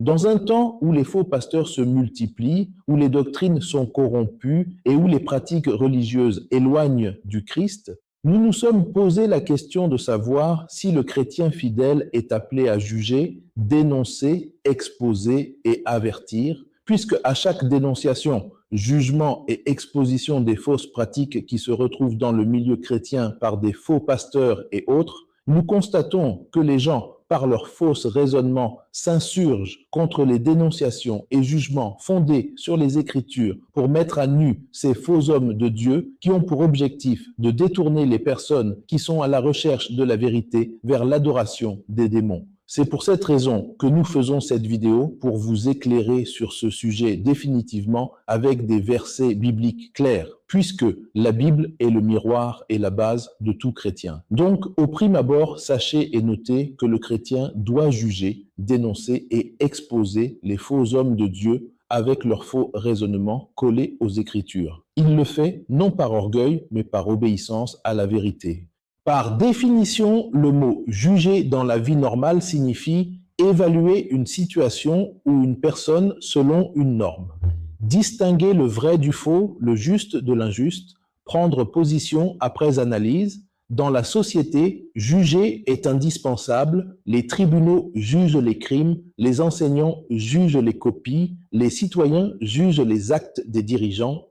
Dans un temps où les faux pasteurs se multiplient, où les doctrines sont corrompues et où les pratiques religieuses éloignent du Christ, nous nous sommes posé la question de savoir si le chrétien fidèle est appelé à juger, dénoncer, exposer et avertir, puisque à chaque dénonciation, jugement et exposition des fausses pratiques qui se retrouvent dans le milieu chrétien par des faux pasteurs et autres, nous constatons que les gens, par leurs fausses raisonnements, s'insurgent contre les dénonciations et jugements fondés sur les Écritures pour mettre à nu ces faux hommes de Dieu qui ont pour objectif de détourner les personnes qui sont à la recherche de la vérité vers l'adoration des démons. C'est pour cette raison que nous faisons cette vidéo pour vous éclairer sur ce sujet définitivement avec des versets bibliques clairs, puisque la Bible est le miroir et la base de tout chrétien. Donc, au prime abord, sachez et notez que le chrétien doit juger, dénoncer et exposer les faux hommes de Dieu avec leurs faux raisonnements collés aux Écritures. Il le fait non par orgueil, mais par obéissance à la vérité. Par définition, le mot « juger » dans la vie normale signifie évaluer une situation ou une personne selon une norme, distinguer le vrai du faux, le juste de l'injuste, prendre position après analyse. Dans la société, juger est indispensable. Les tribunaux jugent les crimes, les enseignants jugent les copies, les citoyens jugent les actes des dirigeants.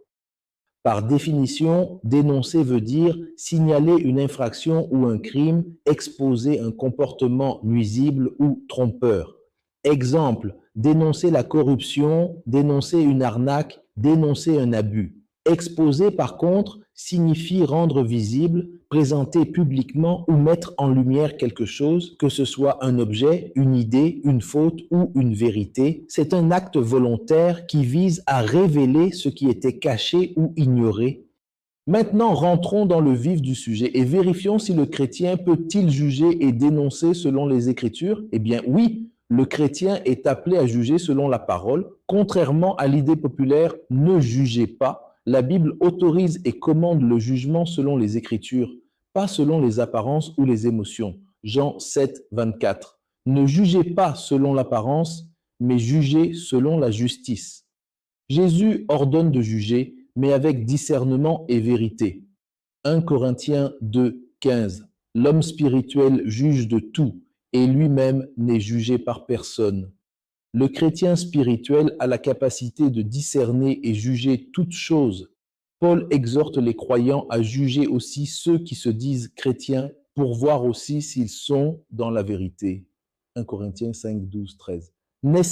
Par définition, dénoncer veut dire signaler une infraction ou un crime, exposer un comportement nuisible ou trompeur. Exemple, dénoncer la corruption, dénoncer une arnaque, dénoncer un abus. Exposer, par contre, signifie rendre visible, présenter publiquement ou mettre en lumière quelque chose, que ce soit un objet, une idée, une faute ou une vérité. C'est un acte volontaire qui vise à révéler ce qui était caché ou ignoré. Maintenant, rentrons dans le vif du sujet et vérifions si le chrétien peut-il juger et dénoncer selon les Écritures. Eh bien oui, le chrétien est appelé à juger selon la parole. Contrairement à l'idée populaire « ne jugez pas », la Bible autorise et commande le jugement selon les Écritures, pas selon les apparences ou les émotions. Jean 7, 24. Ne jugez pas selon l'apparence, mais jugez selon la justice. Jésus ordonne de juger, mais avec discernement et vérité. 1 Corinthiens 2, 15. L'homme spirituel juge de tout, et lui-même n'est jugé par personne. Le chrétien spirituel a la capacité de discerner et juger toutes choses. Paul exhorte les croyants à juger aussi ceux qui se disent chrétiens pour voir aussi s'ils sont dans la vérité. 1 Corinthiens 5, 12, 13. N'est-ce